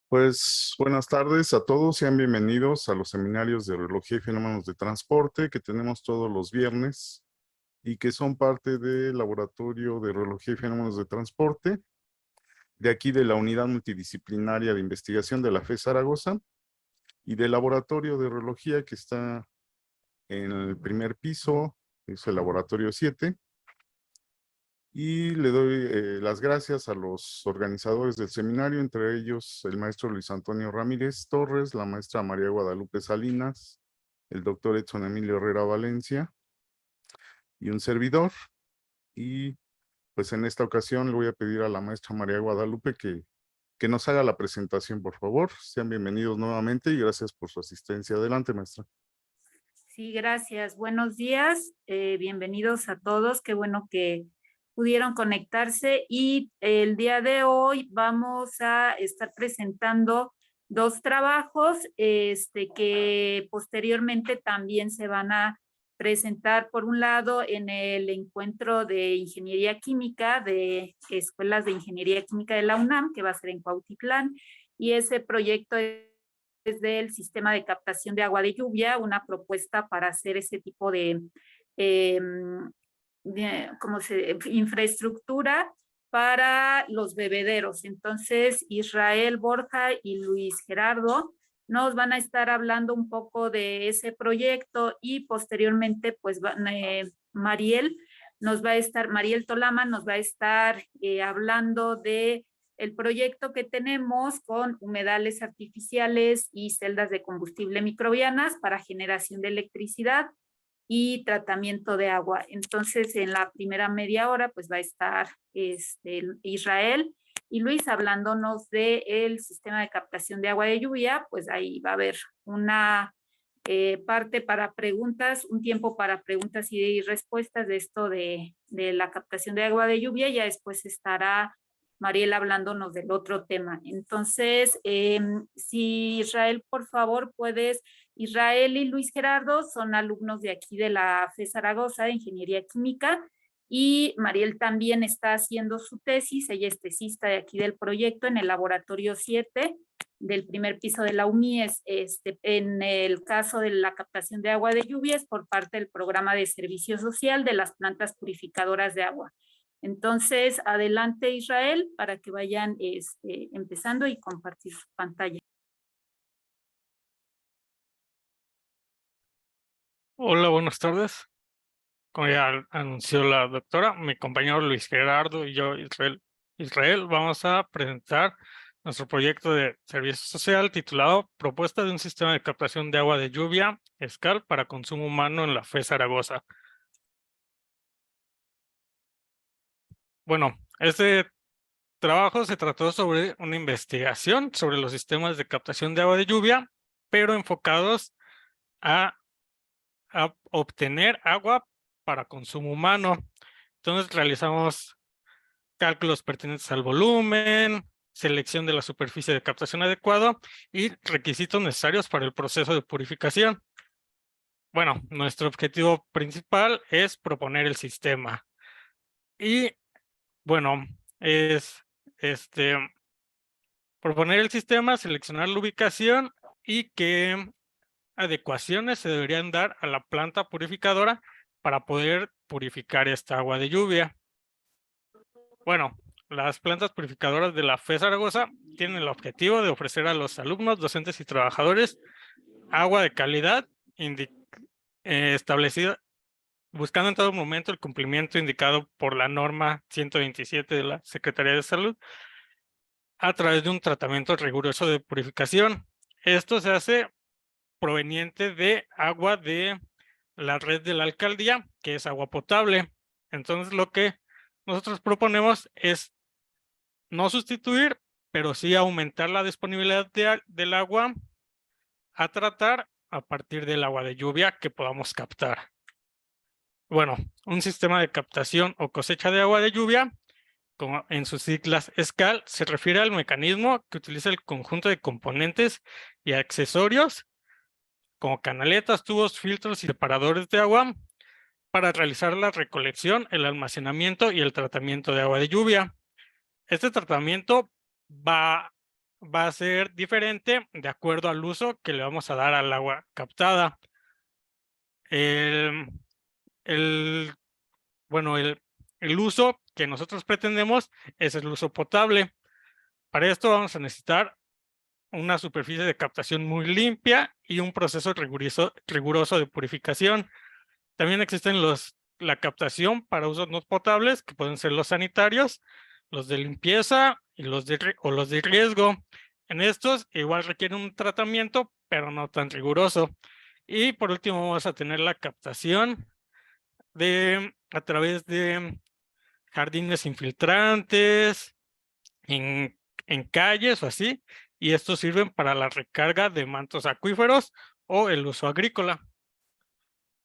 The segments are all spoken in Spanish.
Pues buenas tardes a todos, sean bienvenidos a los seminarios de Reología y Fenómenos de Transporte que tenemos todos los viernes y que son parte del Laboratorio de Reología y Fenómenos de Transporte, de aquí de la Unidad Multidisciplinaria de Investigación de la FE Zaragoza y del Laboratorio de Reología que está en el primer piso, es el Laboratorio 7. Y le doy las gracias a los organizadores del seminario, entre ellos el maestro Luis Antonio Ramírez Torres, la maestra María Guadalupe Salinas, el doctor Edson Emilio Herrera Valencia y un servidor. Y pues en esta ocasión le voy a pedir a la maestra María Guadalupe que nos haga la presentación, por favor. Sean bienvenidos nuevamente y gracias por su asistencia. Adelante, maestra. Sí, gracias. Buenos días. Bienvenidos a todos. Qué bueno que pudieron conectarse y el día de hoy vamos a estar presentando dos trabajos que posteriormente también se van a presentar, por un lado, en el encuentro de Ingeniería Química de Escuelas de Ingeniería Química de la UNAM, que va a ser en Cuautitlán, y ese proyecto del sistema de captación de agua de lluvia, una propuesta para hacer ese tipo eh, infraestructura para los bebederos. Entonces, Israel Borja y Luis Gerardo nos van a estar hablando un poco de ese proyecto y posteriormente, pues, Mariel Tolama nos va a estar hablando de el proyecto que tenemos con humedales artificiales y celdas de combustible microbianas para generación de electricidad y tratamiento de agua. Entonces, en la primera media hora, pues va a estar Israel y Luis hablándonos del sistema de captación de agua de lluvia. Pues ahí va a haber una parte para preguntas, un tiempo para preguntas y respuestas de esto de la captación de agua de lluvia. Ya después estará Mariela hablándonos del otro tema. Entonces, si Israel, por favor, puedes. Israel y Luis Gerardo son alumnos de aquí de la FE Zaragoza de Ingeniería Química y Mariel también está haciendo su tesis. Ella es tesista de aquí del proyecto en el laboratorio 7 del primer piso de la UMIES, en el caso de la captación de agua de lluvias por parte del programa de servicio social de las plantas purificadoras de agua. Entonces, adelante Israel para que vayan empezando y compartir su pantalla. Hola, buenas tardes. Como ya anunció la doctora, mi compañero Luis Gerardo y yo, Israel, vamos a presentar nuestro proyecto de servicio social titulado Propuesta de un sistema de captación de agua de lluvia, SCAL, para consumo humano en la FE Zaragoza. Bueno, este trabajo se trató sobre una investigación sobre los sistemas de captación de agua de lluvia, pero enfocados a obtener agua para consumo humano. Entonces realizamos cálculos pertinentes al volumen, selección de la superficie de captación adecuado y requisitos necesarios para el proceso de purificación. Bueno, nuestro objetivo principal es proponer el sistema. Y bueno, es proponer el sistema, seleccionar la ubicación y qué adecuaciones se deberían dar a la planta purificadora para poder purificar esta agua de lluvia. Bueno, las plantas purificadoras de la FE Zaragoza tienen el objetivo de ofrecer a los alumnos, docentes y trabajadores agua de calidad establecida, buscando en todo momento el cumplimiento indicado por la norma 127 de la Secretaría de Salud a través de un tratamiento riguroso de purificación. Esto se hace proveniente de agua de la red de la alcaldía, que es agua potable. Entonces, lo que nosotros proponemos es no sustituir, pero sí aumentar la disponibilidad del agua a tratar a partir del agua de lluvia que podamos captar. Bueno, un sistema de captación o cosecha de agua de lluvia, como en sus siglas SCAL, se refiere al mecanismo que utiliza el conjunto de componentes y accesorios como canaletas, tubos, filtros y separadores de agua para realizar la recolección, el almacenamiento y el tratamiento de agua de lluvia. Este tratamiento va va a ser diferente de acuerdo al uso que le vamos a dar al agua captada. El, el, bueno, el uso que nosotros pretendemos es el uso potable. Para esto vamos a necesitar una superficie de captación muy limpia y un proceso riguroso de purificación. También existen la captación para usos no potables, que pueden ser los sanitarios, los de limpieza y los de riesgo. En estos igual requieren un tratamiento, pero no tan riguroso. Y por último vamos a tener la captación a través de jardines infiltrantes, en calles o así, y estos sirven para la recarga de mantos acuíferos o el uso agrícola.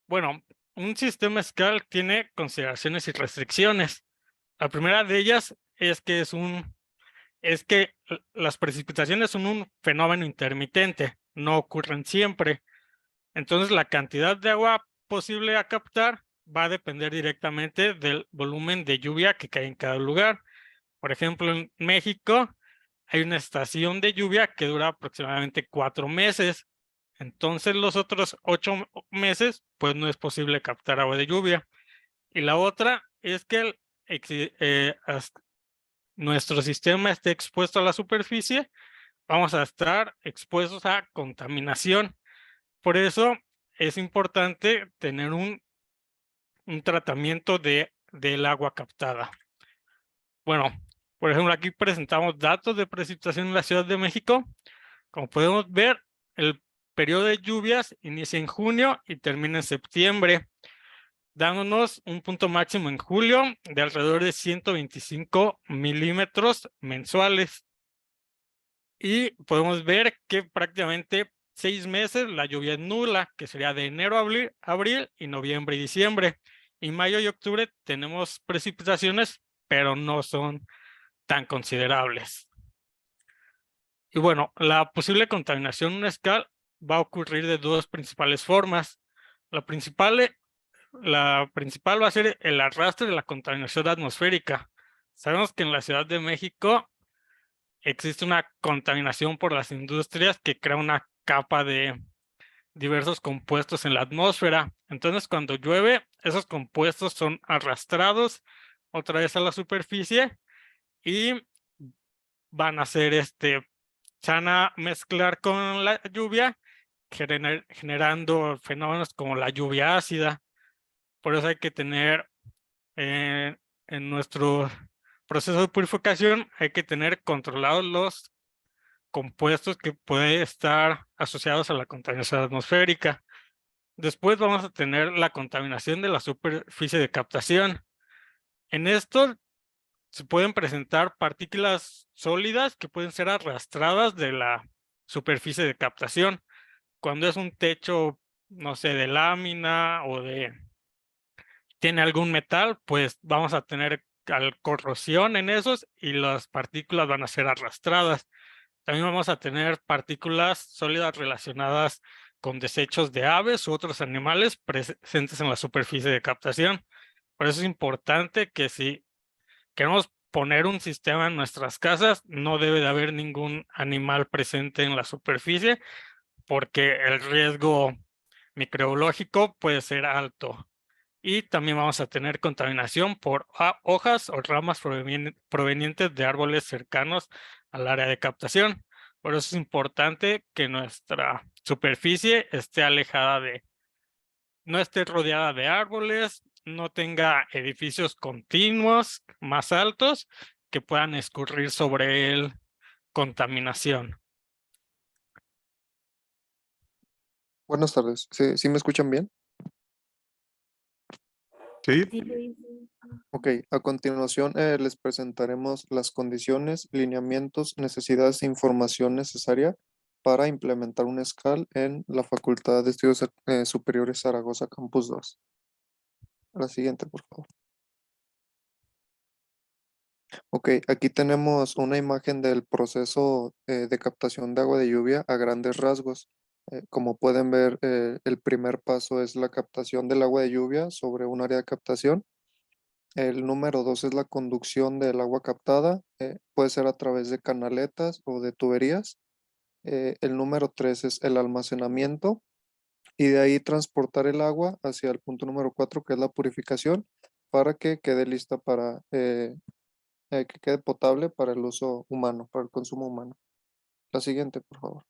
Bueno, un sistema SCAL tiene consideraciones y restricciones. La primera de ellas es que las precipitaciones son un fenómeno intermitente, no ocurren siempre. Entonces, la cantidad de agua posible a captar va a depender directamente del volumen de lluvia que cae en cada lugar. Por ejemplo, en México hay una estación de lluvia que dura aproximadamente 4 meses. Entonces, los otros 8 meses, pues no es posible captar agua de lluvia. Y la otra es que nuestro sistema esté expuesto a la superficie, vamos a estar expuestos a contaminación. Por eso es importante tener un tratamiento del agua captada. Bueno, por ejemplo, aquí presentamos datos de precipitación en la Ciudad de México. Como podemos ver, el periodo de lluvias inicia en junio y termina en septiembre, dándonos un punto máximo en julio de alrededor de 125 milímetros mensuales. Y podemos ver que prácticamente 6 meses la lluvia es nula, que sería de enero a abril y noviembre y diciembre. En mayo y octubre tenemos precipitaciones, pero no son tan considerables. Y bueno, la posible contaminación en escala va a ocurrir de dos principales formas. La principal va a ser el arrastre de la contaminación atmosférica. Sabemos que en la Ciudad de México existe una contaminación por las industrias que crea una capa de diversos compuestos en la atmósfera. Entonces, cuando llueve, esos compuestos son arrastrados otra vez a la superficie y van a se van a mezclar con la lluvia, generando fenómenos como la lluvia ácida. Por eso hay que tener en nuestro proceso de purificación, hay que tener controlados los compuestos que pueden estar asociados a la contaminación atmosférica. Después vamos a tener la contaminación de la superficie de captación. En esto se pueden presentar partículas sólidas que pueden ser arrastradas de la superficie de captación. Cuando es un techo, no sé, de lámina o tiene algún metal, pues vamos a tener corrosión en esos y las partículas van a ser arrastradas. También vamos a tener partículas sólidas relacionadas con desechos de aves u otros animales presentes en la superficie de captación. Por eso es importante que si queremos poner un sistema en nuestras casas, no debe de haber ningún animal presente en la superficie, porque el riesgo microbiológico puede ser alto. Y también vamos a tener contaminación por hojas o ramas provenientes de árboles cercanos al área de captación. Por eso es importante que nuestra superficie esté no esté rodeada de árboles, no tenga edificios continuos más altos que puedan escurrir sobre él contaminación. Buenas tardes. ¿Sí me escuchan bien? Sí, Sí. Ok, a continuación les presentaremos las condiciones, lineamientos, necesidades e información necesaria para implementar un SCAL en la Facultad de Estudios Superiores Zaragoza Campus 2. La siguiente, por favor. Ok, aquí tenemos una imagen del proceso de captación de agua de lluvia a grandes rasgos. Como pueden ver, el primer paso es la captación del agua de lluvia sobre un área de captación. El número 2 es la conducción del agua captada, puede ser a través de canaletas o de tuberías. El número 3 es el almacenamiento y de ahí transportar el agua hacia el punto número 4, que es la purificación, para que quede lista para que quede potable para el uso humano, para el consumo humano. La siguiente, por favor.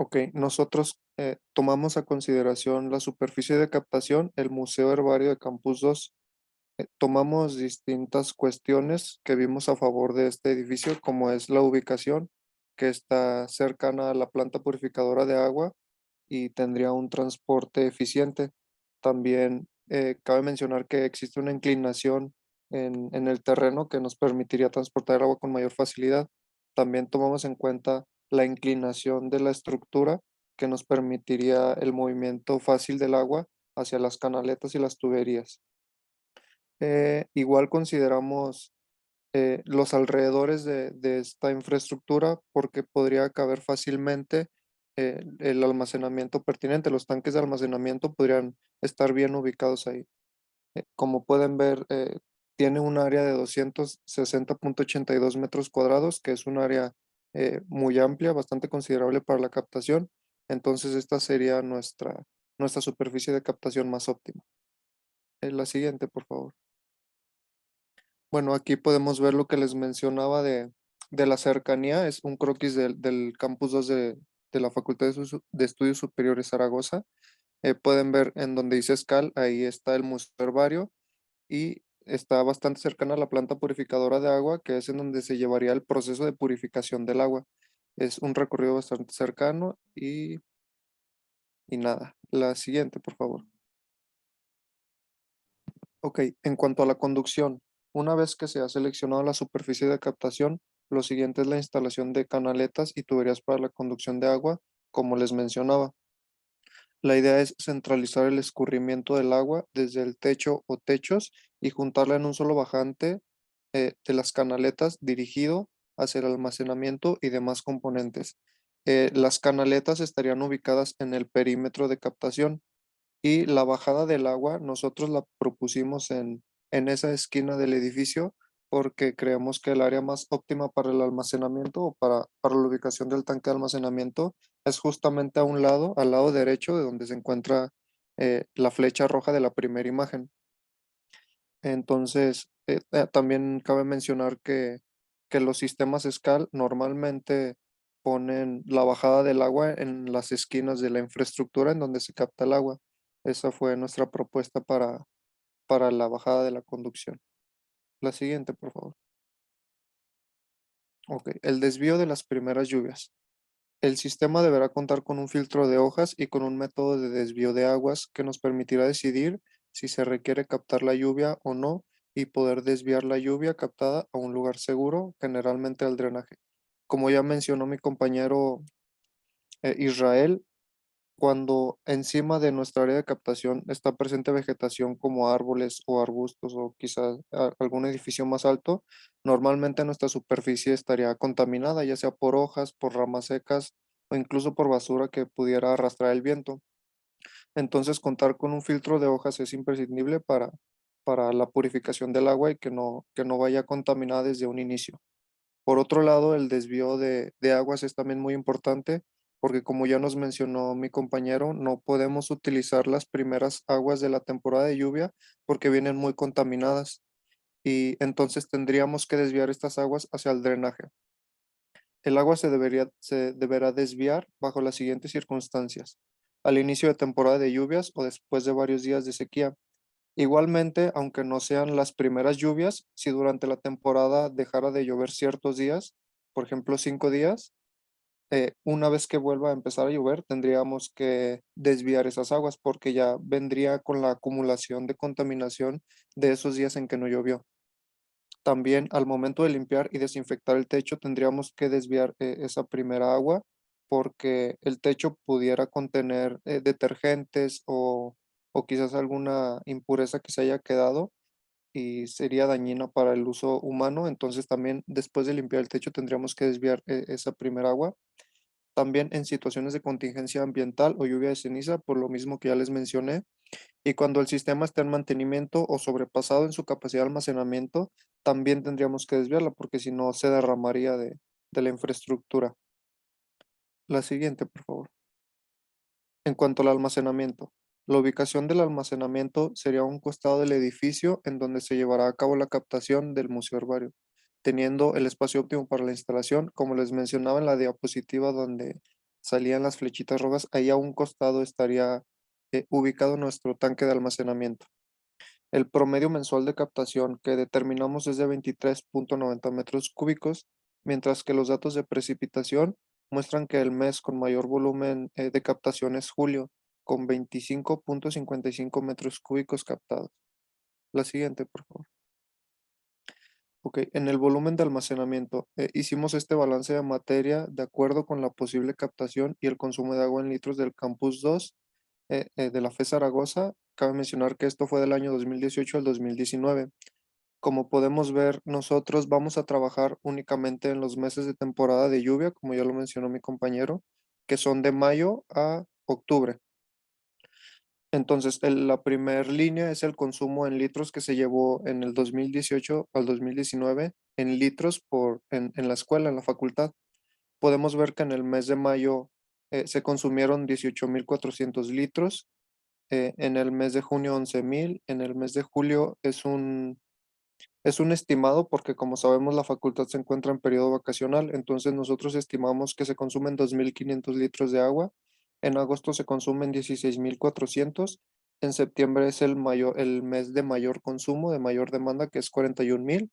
Ok, nosotros tomamos a consideración la superficie de captación, el Museo Herbario de Campus 2. Tomamos distintas cuestiones que vimos a favor de este edificio, como es la ubicación, que está cercana a la planta purificadora de agua y tendría un transporte eficiente. También cabe mencionar que existe una inclinación en el terreno que nos permitiría transportar el agua con mayor facilidad. También tomamos en cuenta la inclinación de la estructura que nos permitiría el movimiento fácil del agua hacia las canaletas y las tuberías. Igual consideramos los alrededores de esta infraestructura porque podría caber fácilmente el almacenamiento pertinente. Los tanques de almacenamiento podrían estar bien ubicados ahí. Como pueden ver, tiene un área de 260,82 metros cuadrados, que es un área muy amplia, bastante considerable para la captación. Entonces, esta sería nuestra superficie de captación más óptima. La siguiente, por favor. Bueno, aquí podemos ver lo que les mencionaba de la cercanía. Es un croquis del campus 2 de la Facultad de Estudios Superiores Zaragoza. Pueden ver en donde dice SCAL, ahí está el Museo Herbario y está bastante cercana a la planta purificadora de agua, que es en donde se llevaría el proceso de purificación del agua. Es un recorrido bastante cercano y nada. La siguiente, por favor. Ok, en cuanto a la conducción, una vez que se ha seleccionado la superficie de captación, lo siguiente es la instalación de canaletas y tuberías para la conducción de agua, como les mencionaba. La idea es centralizar el escurrimiento del agua desde el techo o techos y juntarla en un solo bajante de las canaletas dirigido hacia el almacenamiento y demás componentes. Las canaletas estarían ubicadas en el perímetro de captación y la bajada del agua nosotros la propusimos en esa esquina del edificio porque creemos que el área más óptima para el almacenamiento o para la ubicación del tanque de almacenamiento es justamente a un lado, al lado derecho de donde se encuentra la flecha roja de la primera imagen. Entonces, también cabe mencionar que los sistemas SCAL normalmente ponen la bajada del agua en las esquinas de la infraestructura en donde se capta el agua. Esa fue nuestra propuesta para la bajada de la conducción. La siguiente, por favor. Ok, el desvío de las primeras lluvias. El sistema deberá contar con un filtro de hojas y con un método de desvío de aguas que nos permitirá decidir si se requiere captar la lluvia o no y poder desviar la lluvia captada a un lugar seguro, generalmente al drenaje. Como ya mencionó mi compañero Israel, cuando encima de nuestra área de captación está presente vegetación como árboles o arbustos o quizás algún edificio más alto, normalmente nuestra superficie estaría contaminada, ya sea por hojas, por ramas secas o incluso por basura que pudiera arrastrar el viento. Entonces, contar con un filtro de hojas es imprescindible para la purificación del agua y que no vaya contaminada desde un inicio. Por otro lado, el desvío de aguas es también muy importante porque como ya nos mencionó mi compañero, no podemos utilizar las primeras aguas de la temporada de lluvia porque vienen muy contaminadas y entonces tendríamos que desviar estas aguas hacia el drenaje. El agua se deberá desviar bajo las siguientes circunstancias: al inicio de temporada de lluvias o después de varios días de sequía. Igualmente, aunque no sean las primeras lluvias, si durante la temporada dejara de llover ciertos días, por ejemplo 5 días, una vez que vuelva a empezar a llover, tendríamos que desviar esas aguas porque ya vendría con la acumulación de contaminación de esos días en que no llovió. También al momento de limpiar y desinfectar el techo, tendríamos que desviar esa primera agua porque el techo pudiera contener detergentes o quizás alguna impureza que se haya quedado y sería dañina para el uso humano. Entonces también después de limpiar el techo tendríamos que desviar esa primera agua. también en situaciones de contingencia ambiental o lluvia de ceniza, por lo mismo que ya les mencioné, y cuando el sistema está en mantenimiento o sobrepasado en su capacidad de almacenamiento, también tendríamos que desviarla porque si no se derramaría de la infraestructura. La siguiente, por favor. En cuanto al almacenamiento, la ubicación del almacenamiento sería a un costado del edificio en donde se llevará a cabo la captación del museo herbario, teniendo el espacio óptimo para la instalación, como les mencionaba en la diapositiva donde salían las flechitas rojas, ahí a un costado estaría ubicado nuestro tanque de almacenamiento. El promedio mensual de captación que determinamos es de 23.90 metros cúbicos, mientras que los datos de precipitación muestran que el mes con mayor volumen de captación es julio, con 25.55 metros cúbicos captados. La siguiente, por favor. Ok, en el volumen de almacenamiento, hicimos este balance de materia de acuerdo con la posible captación y el consumo de agua en litros del Campus 2 de la FE Zaragoza. Cabe mencionar que esto fue del año 2018 al 2019. Como podemos ver, nosotros vamos a trabajar únicamente en los meses de temporada de lluvia, como ya lo mencionó mi compañero, que son de mayo a octubre. Entonces, la primera línea es el consumo en litros que se llevó en el 2018 al 2019 en litros en la escuela, en la facultad. Podemos ver que en el mes de mayo se consumieron 18.400 litros, en el mes de junio 11.000, en el mes de julio es un estimado porque como sabemos la facultad se encuentra en periodo vacacional, entonces nosotros estimamos que se consumen 2.500 litros de agua, en agosto se consumen 16.400, en septiembre es el mes de mayor consumo, de mayor demanda, que es 41.000,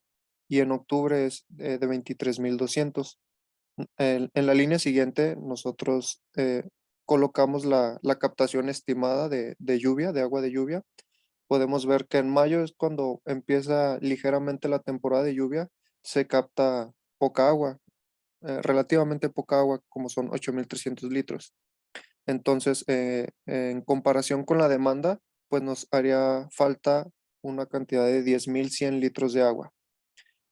y en octubre es de 23.200. En la línea siguiente nosotros colocamos la captación estimada de lluvia, de agua de lluvia. Podemos ver que en mayo es cuando empieza ligeramente la temporada de lluvia, se capta poca agua, relativamente poca agua, como son 8.300 litros. Entonces, en comparación con la demanda, pues nos haría falta una cantidad de 10.100 litros de agua.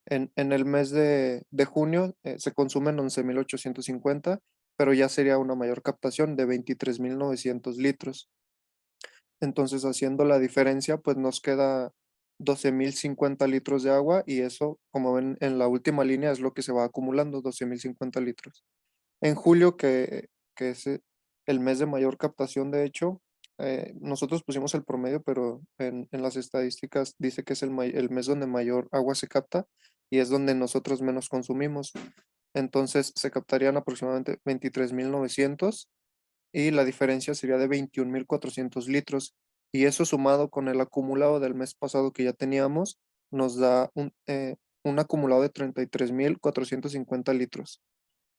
En el mes de junio se consumen 11.850, pero ya sería una mayor captación de 23.900 litros. Entonces, haciendo la diferencia, pues nos queda 12.050 litros de agua y eso, como ven en la última línea, es lo que se va acumulando, 12.050 litros. En julio, que es el mes de mayor captación, de hecho, nosotros pusimos el promedio, pero en las estadísticas dice que es el mes donde mayor agua se capta y es donde nosotros menos consumimos. Entonces, se captarían aproximadamente 23.900 y la diferencia sería de 21.400 litros. Y eso sumado con el acumulado del mes pasado que ya teníamos, nos da un acumulado de 33.450 litros.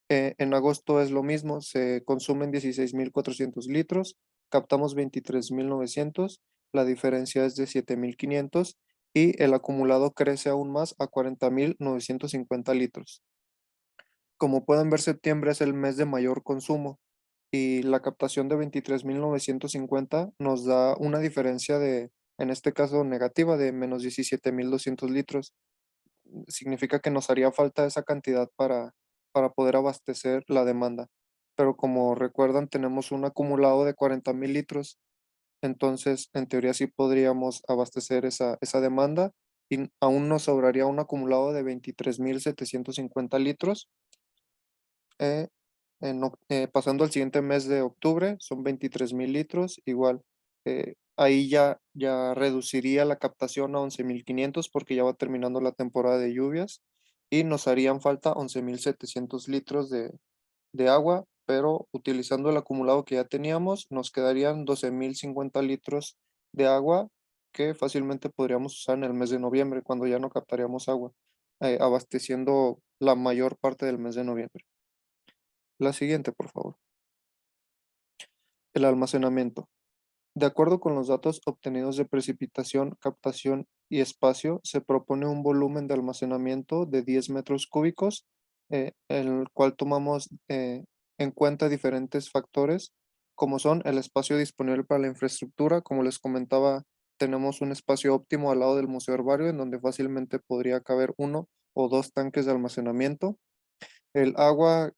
En agosto es lo mismo, se consumen 16.400 litros, captamos 23.900, la diferencia es de 7.500 y el acumulado crece aún más a 40.950 litros. Como pueden ver, septiembre es el mes de mayor consumo y la captación de 23.950 nos da una diferencia en este caso negativa, de menos 17.200 litros. Significa que nos haría falta esa cantidad para poder abastecer la demanda. Pero como recuerdan, tenemos un acumulado de 40.000 litros, entonces en teoría sí podríamos abastecer esa demanda y aún nos sobraría un acumulado de 23.750 litros. eh, Pasando al siguiente mes de octubre, son 23.000 litros, igual. Ahí ya reduciría la captación a 11.500 porque ya va terminando la temporada de lluvias y nos harían falta 11.700 litros de agua, pero utilizando el acumulado que ya teníamos, nos quedarían 12.050 litros de agua que fácilmente podríamos usar en el mes de noviembre, cuando ya no captaríamos agua, abasteciendo la mayor parte del mes de noviembre. La siguiente, por favor. El almacenamiento. De acuerdo con los datos obtenidos de precipitación, captación y espacio, se propone un volumen de almacenamiento de 10 metros cúbicos, en el cual tomamos en cuenta diferentes factores, como son el espacio disponible para la infraestructura. Como les comentaba, tenemos un espacio óptimo al lado del Museo Herbario, en donde fácilmente podría caber uno o dos tanques de almacenamiento. El agua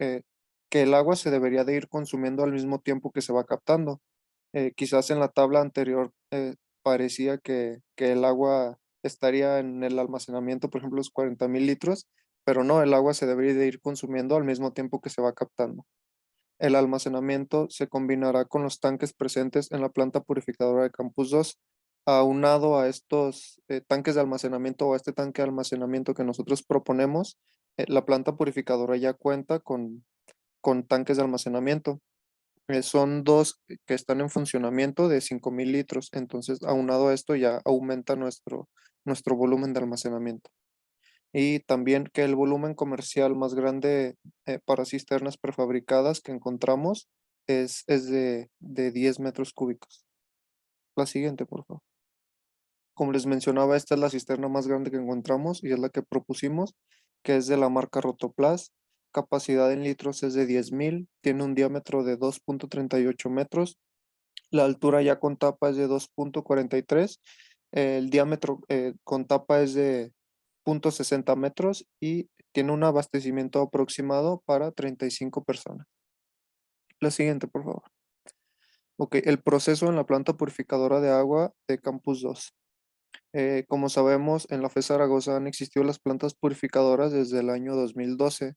que el agua se debería de ir consumiendo al mismo tiempo que se va captando. Quizás en la tabla anterior parecía que el agua estaría en el almacenamiento, por ejemplo, los 40,000 litros, pero no, el agua se debería de ir consumiendo al mismo tiempo que se va captando. El almacenamiento se combinará con los tanques presentes en la planta purificadora de Campus 2. Aunado a estos tanques de almacenamiento o a este tanque de almacenamiento que nosotros proponemos, la planta purificadora ya cuenta con tanques de almacenamiento. Son dos que están en funcionamiento de 5,000 litros. Entonces, aunado a esto, ya aumenta nuestro volumen de almacenamiento. Y también que el volumen comercial más grande para cisternas prefabricadas que encontramos es de 10 metros cúbicos. La siguiente, por favor. Como les mencionaba, esta es la cisterna más grande que encontramos y es la que propusimos, que es de la marca Rotoplas. Capacidad en litros es de 10,000, tiene un diámetro de 2,38 metros. La altura ya con tapa es de 2,43. El diámetro con tapa es de 0,60 metros y tiene un abastecimiento aproximado para 35 personas. La siguiente, por favor. Ok, el proceso en la planta purificadora de agua de Campus 2. Como sabemos, en la FE Zaragoza han existido las plantas purificadoras desde el año 2012,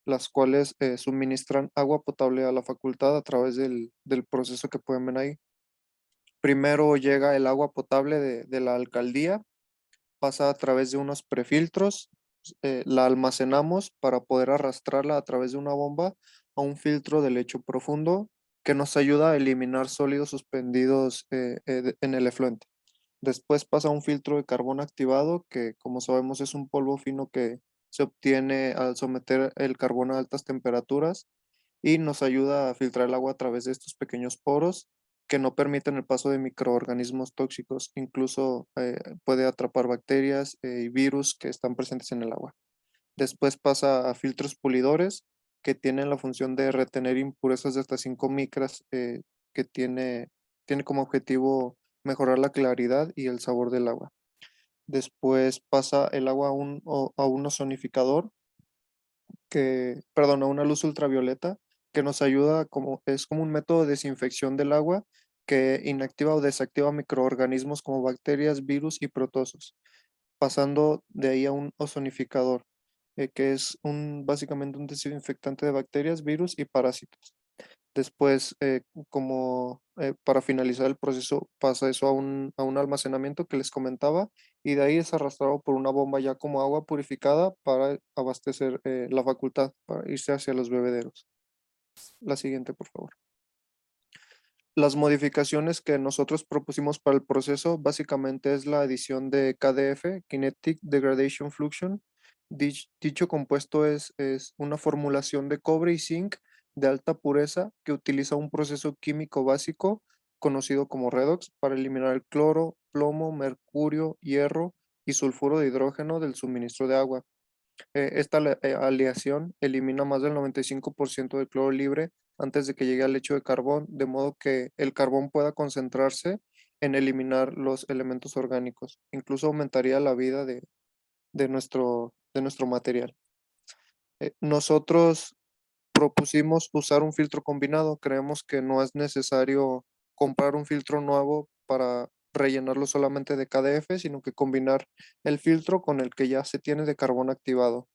las cuales suministran agua potable a la facultad a través del proceso que pueden ver ahí. Primero llega el agua potable de la alcaldía, pasa a través de unos prefiltros, la almacenamos para poder arrastrarla a través de una bomba a un filtro de lecho profundo que nos ayuda a eliminar sólidos suspendidos en el efluente. Después pasa a un filtro de carbón activado que, como sabemos, es un polvo fino que se obtiene al someter el carbón a altas temperaturas y nos ayuda a filtrar el agua a través de estos pequeños poros que no permiten el paso de microorganismos tóxicos. Incluso puede atrapar bacterias y virus que están presentes en el agua. Después pasa a filtros pulidores que tienen la función de retener impurezas de hasta 5 micras que tiene como objetivo mejorar la claridad y el sabor del agua. Después pasa el agua a un ozonificador a una luz ultravioleta que nos ayuda es como un método de desinfección del agua que inactiva o desactiva microorganismos como bacterias, virus y protozoos, pasando de ahí a un ozonificador, que es básicamente un desinfectante de bacterias, virus y parásitos. Después, para finalizar el proceso, pasa eso a un almacenamiento que les comentaba y de ahí es arrastrado por una bomba ya como agua purificada para abastecer la facultad, para irse hacia los bebederos. La siguiente, por favor. Las modificaciones que nosotros propusimos para el proceso básicamente es la adición de KDF, Kinetic Degradation Fluxion. Dicho compuesto es una formulación de cobre y zinc de alta pureza que utiliza un proceso químico básico conocido como redox para eliminar el cloro, plomo, mercurio, hierro y sulfuro de hidrógeno del suministro de agua. Esta aleación elimina más del 95% del cloro libre antes de que llegue al lecho de carbón, de modo que el carbón pueda concentrarse en eliminar los elementos orgánicos. Incluso aumentaría la vida de nuestro material. Nosotros propusimos usar un filtro combinado. Creemos que no es necesario comprar un filtro nuevo para rellenarlo solamente de KDF, sino que combinar el filtro con el que ya se tiene de carbón activado.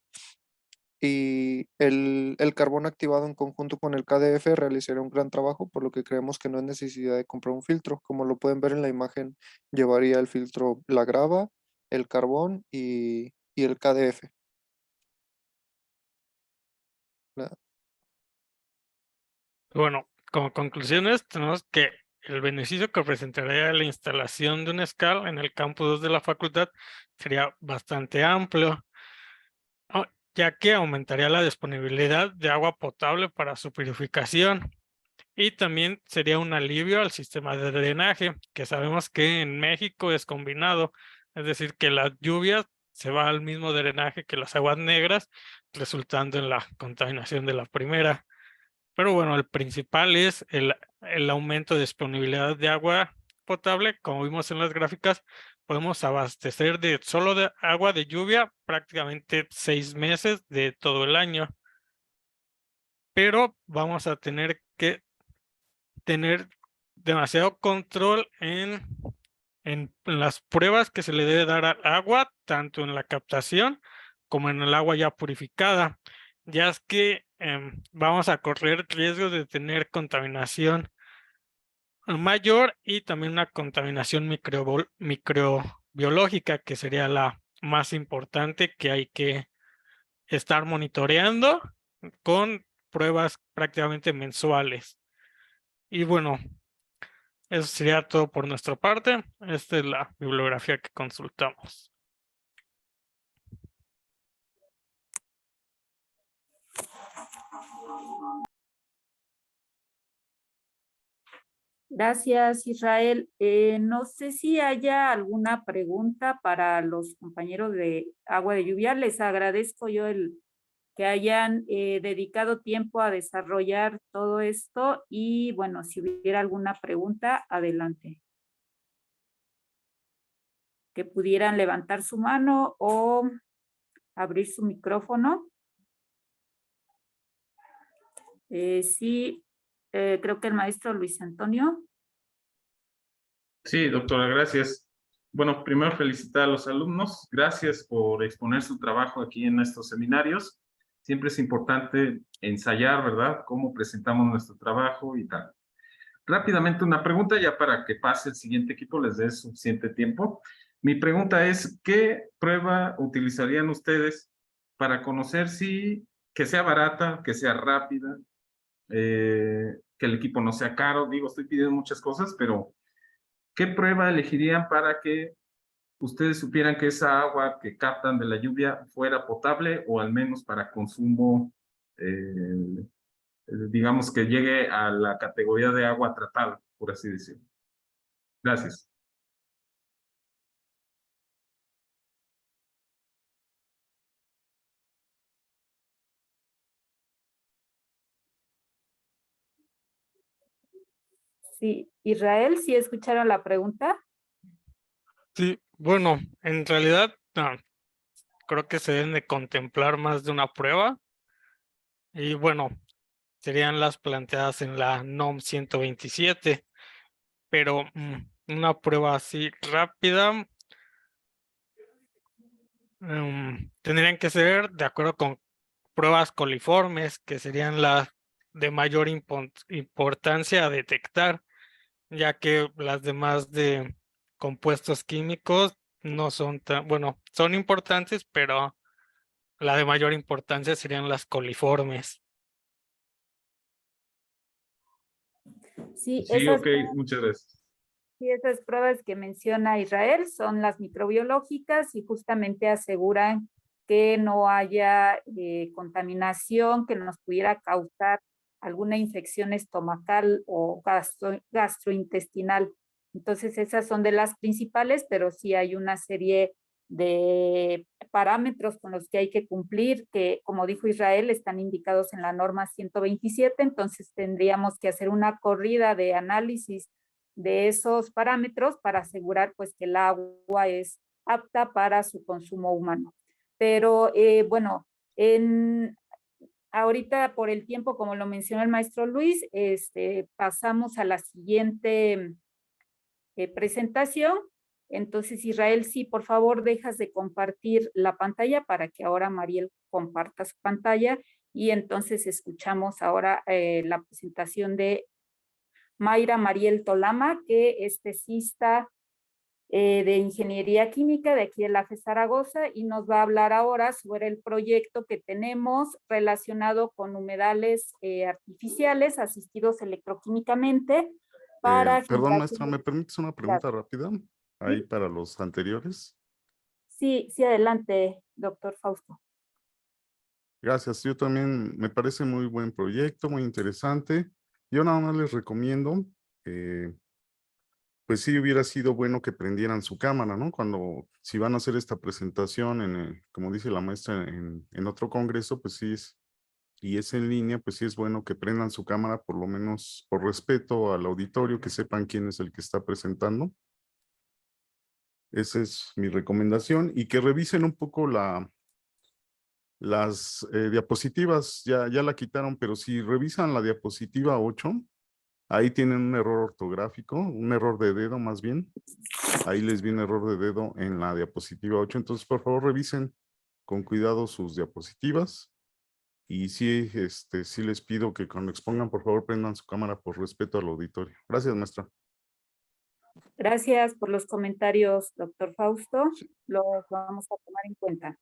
Y el carbón activado en conjunto con el KDF realizaría un gran trabajo, por lo que creemos que no hay necesidad de comprar un filtro. Como lo pueden ver en la imagen, llevaría el filtro la grava, el carbón y el KDF. La- Bueno, como conclusiones, tenemos que el beneficio que presentaría la instalación de un SCAL en el campus 2 de la facultad sería bastante amplio, ya que aumentaría la disponibilidad de agua potable para su purificación y también sería un alivio al sistema de drenaje, que sabemos que en México es combinado, es decir, que la lluvia se va al mismo drenaje que las aguas negras, resultando en la contaminación de la primera. Pero bueno, el principal es el aumento de disponibilidad de agua potable. Como vimos en las gráficas, podemos abastecer solo de agua de lluvia prácticamente 6 meses de todo el año. pero vamos a tener que tener demasiado control en las pruebas que se le debe dar al agua, tanto en la captación como en el agua ya purificada, ya es que vamos a correr riesgo de tener contaminación mayor y también una contaminación microbiológica, que sería la más importante, que hay que estar monitoreando con pruebas prácticamente mensuales. Y bueno, eso sería todo por nuestra parte. Esta es la bibliografía que consultamos. Gracias, Israel. No sé si haya alguna pregunta para los compañeros de Agua de Lluvia. Les agradezco yo el que hayan dedicado tiempo a desarrollar todo esto y bueno, si hubiera alguna pregunta, adelante. Que pudieran levantar su mano o abrir su micrófono. Sí, creo que el maestro Luis Antonio. Sí, doctora, gracias. Bueno, primero felicitar a los alumnos. Gracias por exponer su trabajo aquí en estos seminarios. Siempre es importante ensayar, ¿verdad? Cómo presentamos nuestro trabajo y tal. Rápidamente una pregunta ya para que pase el siguiente equipo, les dé suficiente tiempo. Mi pregunta es, ¿qué prueba utilizarían ustedes para conocer si que sea barata, que sea rápida, que el equipo no sea caro? Digo, estoy pidiendo muchas cosas, pero ¿qué prueba elegirían para que ustedes supieran que esa agua que captan de la lluvia fuera potable o al menos para consumo, digamos que llegue a la categoría de agua tratada, por así decirlo? Gracias. Sí, Israel, ¿sí escucharon la pregunta? Sí, bueno, en realidad creo que se deben de contemplar más de una prueba. Y bueno, serían las planteadas en la NOM 127, pero una prueba así rápida tendrían que ser de acuerdo con pruebas coliformes, que serían las de mayor importancia a detectar, ya que las demás de compuestos químicos no son tan, bueno, son importantes, pero la de mayor importancia serían las coliformes. Sí, Sí, ok, muchas gracias. sí, esas pruebas que menciona Israel son las microbiológicas y justamente aseguran que no haya contaminación que nos pudiera causar alguna infección estomacal o gastrointestinal. Entonces, esas son de las principales, pero sí hay una serie de parámetros con los que hay que cumplir, que como dijo Israel, están indicados en la norma 127, entonces tendríamos que hacer una corrida de análisis de esos parámetros para asegurar pues que el agua es apta para su consumo humano. Pero bueno, ahorita por el tiempo, como lo mencionó el maestro Luis, pasamos a la siguiente presentación. Entonces, Israel, sí, por favor, dejas de compartir la pantalla para que ahora Mariel comparta su pantalla y entonces escuchamos ahora la presentación de Mayra Mariel Tolama, que es tesista de Ingeniería Química de aquí de la FE Zaragoza y nos va a hablar ahora sobre el proyecto que tenemos relacionado con humedales artificiales asistidos electroquímicamente para Perdón, maestra, ¿me permites una pregunta rápida? Ahí ¿Sí? para los anteriores. Sí, sí, adelante, doctor Fausto. Gracias, yo también me parece muy buen proyecto, muy interesante. Yo nada más les recomiendo, pues sí hubiera sido bueno que prendieran su cámara, ¿no? Si van a hacer esta presentación como dice la maestra, en otro congreso, pues sí y es en línea, pues sí es bueno que prendan su cámara, por lo menos por respeto al auditorio, que sepan quién es el que está presentando. Esa es mi recomendación y que revisen un poco Las diapositivas ya la quitaron, pero si revisan la diapositiva 8, ahí tienen un error ortográfico, un error de dedo más bien. Ahí les viene error de dedo en la diapositiva 8. Entonces, por favor, revisen con cuidado sus diapositivas. Y sí, sí les pido que cuando expongan, por favor, prendan su cámara por respeto al auditorio. Gracias, maestra. Gracias por los comentarios, doctor Fausto. Los vamos a tomar en cuenta.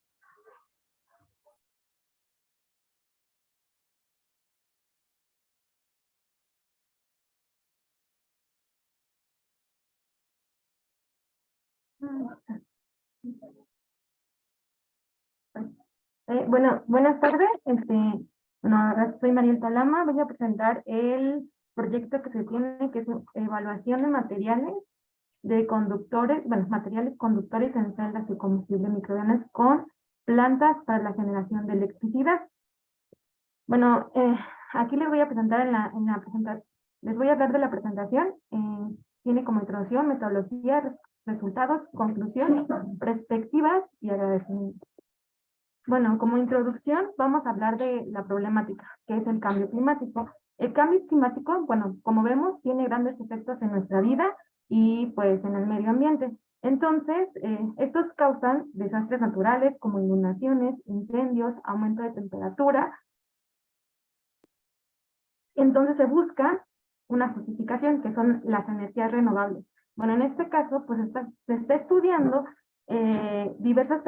Bueno, buenas tardes. Soy Mariel Talama. Voy a presentar el proyecto que se tiene, que es evaluación de materiales de conductores, bueno, materiales conductores en celdas de combustible microbianas con plantas para la generación de electricidad. Bueno, aquí les voy a presentar les voy a hablar de la presentación. Tiene como introducción, metodología, resultados, conclusiones, perspectivas y agradecimientos. Bueno, como introducción vamos a hablar de la problemática, que es el cambio climático. El cambio climático, bueno, como vemos, tiene grandes efectos en nuestra vida y pues en el medio ambiente. Entonces, estos causan desastres naturales como inundaciones, incendios, aumento de temperatura. Entonces se busca una justificación, que son las energías renovables. Bueno, en este caso, pues se está estudiando diversas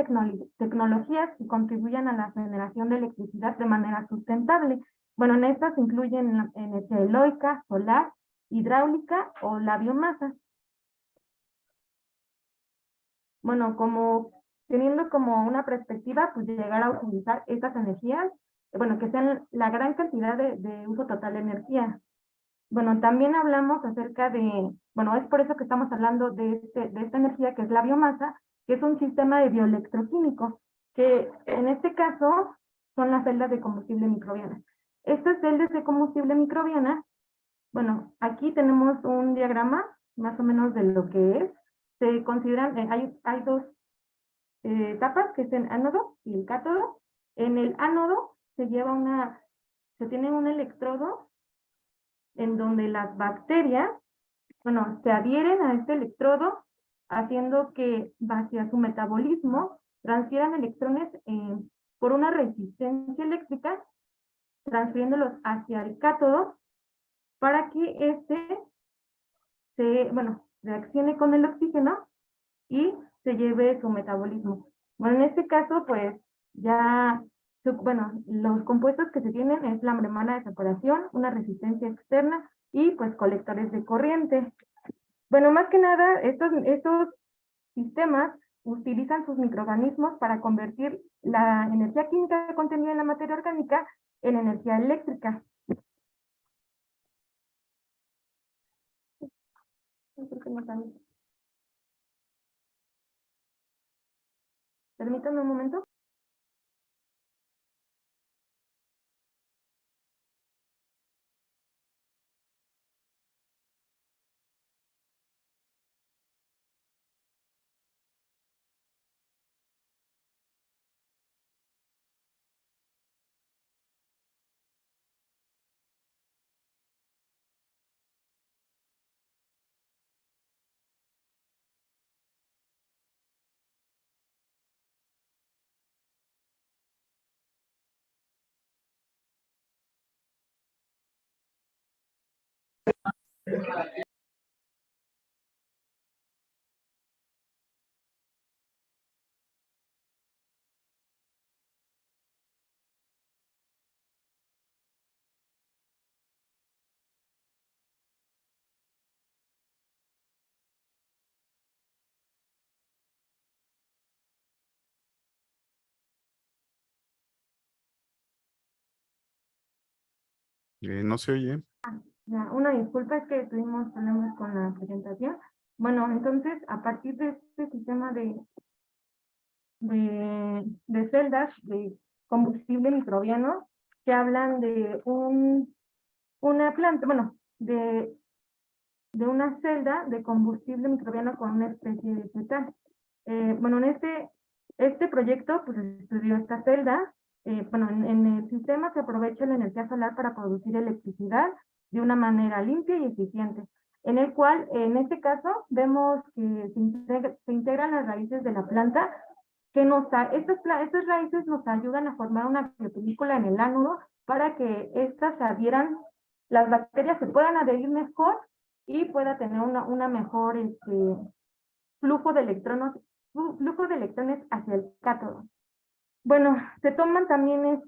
tecnologías que contribuyan a la generación de electricidad de manera sustentable. Bueno, en estas incluyen la energía eólica, solar, hidráulica o la biomasa. Bueno, teniendo como una perspectiva, pues llegar a utilizar estas energías, bueno, que sean la gran cantidad de uso total de energía. Bueno, también hablamos acerca de, bueno, es por eso que estamos hablando de esta energía que es la biomasa, que es un sistema de bioelectroquímico, que en este caso son las celdas de combustible microbiana. Estas celdas de combustible microbiana, bueno, aquí tenemos un diagrama más o menos de lo que es. Se consideran, hay dos etapas, que es el ánodo y el cátodo. En el ánodo se tiene un electrodo en donde las bacterias, bueno, se adhieren a este electrodo, haciendo que hacia su metabolismo transfieran electrones por una resistencia eléctrica, transfiriéndolos hacia el cátodo para que reaccione con el oxígeno y se lleve su metabolismo. Bueno, en este caso, pues, los compuestos que se tienen es la membrana de separación, una resistencia externa y, pues, colectores de corriente. Bueno, más que nada, estos sistemas utilizan sus microorganismos para convertir la energía química contenida en la materia orgánica en energía eléctrica. Permítanme un momento. No se oye. Ya, una disculpa, es que tuvimos problemas con la presentación. Bueno, entonces, a partir de este sistema de celdas de combustible microbiano, que hablan de una planta, bueno, de una celda de combustible microbiano con una especie de fetal. Bueno, en este proyecto, pues, estudió esta celda en el sistema se aprovecha la energía solar para producir electricidad de una manera limpia y eficiente, en el cual, en este caso, vemos que se integran las raíces de la planta, que estas raíces nos ayudan a formar una biopelícula en el ánodo para que estas se adhieran, las bacterias se puedan adherir mejor y pueda tener una mejor flujo de electrones hacia el cátodo. Bueno, se toman también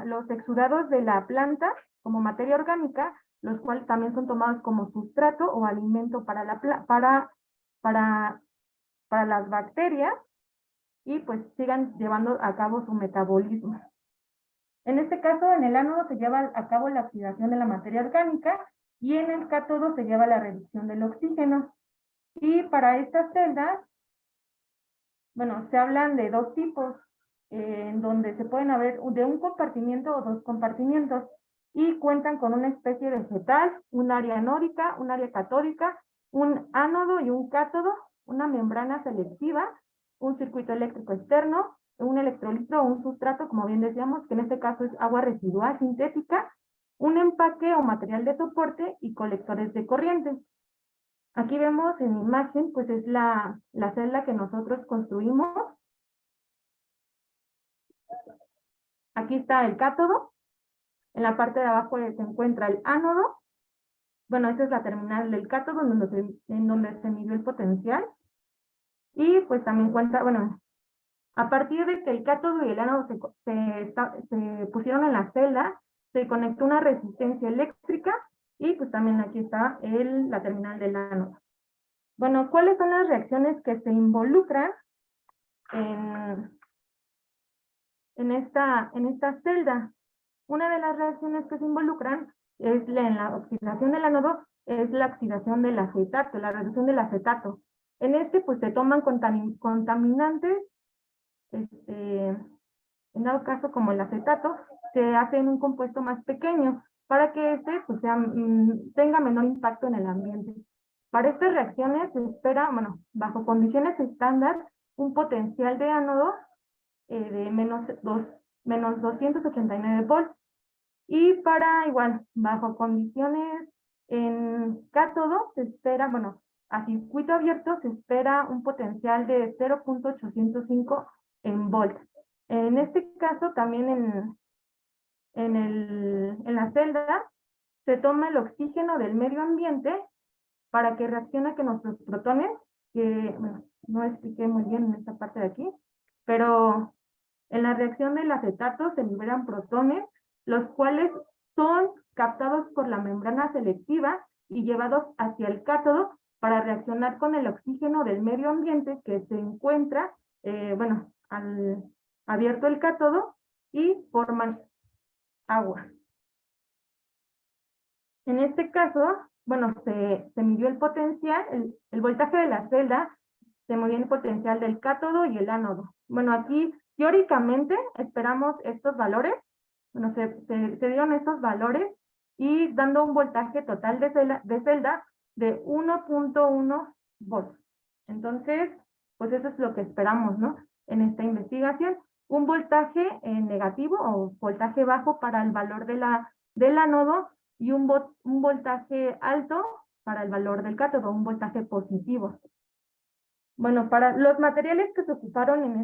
los exudados de la planta como materia orgánica, los cuales también son tomados como sustrato o alimento para las bacterias y pues sigan llevando a cabo su metabolismo. En este caso, en el ánodo se lleva a cabo la oxidación de la materia orgánica y en el cátodo se lleva la reducción del oxígeno. Y para estas celdas, bueno, se hablan de dos tipos, en donde se pueden haber de un compartimiento o dos compartimientos, y cuentan con una especie vegetal, un área anódica, un área catódica, un ánodo y un cátodo, una membrana selectiva, un circuito eléctrico externo, un electrolito o un sustrato, como bien decíamos, que en este caso es agua residual sintética, un empaque o material de soporte y colectores de corriente. Aquí vemos en imagen, pues es la celda que nosotros construimos. Aquí está el cátodo. En la parte de abajo se encuentra el ánodo. Bueno, esta es la terminal del cátodo en donde se midió el potencial. Y pues también cuenta, bueno, a partir de que el cátodo y el ánodo se pusieron en la celda, se conectó una resistencia eléctrica y pues también aquí está la terminal del ánodo. Bueno, ¿cuáles son las reacciones que se involucran en esta celda? Una de las reacciones que se involucran es en la oxidación del ánodo, es la oxidación del acetato, la reducción del acetato. En pues se toman contaminantes, en dado caso como el acetato, se hace en un compuesto más pequeño para que pues tenga menor impacto en el ambiente. Para estas reacciones se espera, bueno, bajo condiciones estándar, un potencial de ánodo de menos 289 volts. Y igual, bajo condiciones en cátodo, se espera, bueno, a circuito abierto se espera un potencial de 0.805 en volts. En este caso, también en la celda, se toma el oxígeno del medio ambiente para que reaccione con nuestros protones, que, bueno, no expliqué muy bien en esta parte de aquí, pero en la reacción del acetato se liberan protones, los cuales son captados por la membrana selectiva y llevados hacia el cátodo para reaccionar con el oxígeno del medio ambiente que se encuentra, bueno, abierto el cátodo y forman agua. En este caso, bueno, se midió el potencial, el voltaje de la celda, se midió el potencial del cátodo y el ánodo. Bueno, aquí teóricamente esperamos estos valores, bueno, se dieron estos valores y dando un voltaje total de celda de 1.1 volts. Entonces, pues eso es lo que esperamos, ¿no? En esta investigación, un voltaje negativo o voltaje bajo para el valor del ánodo y un voltaje alto para el valor del cátodo, un voltaje positivo. Bueno, para los materiales que se ocuparon en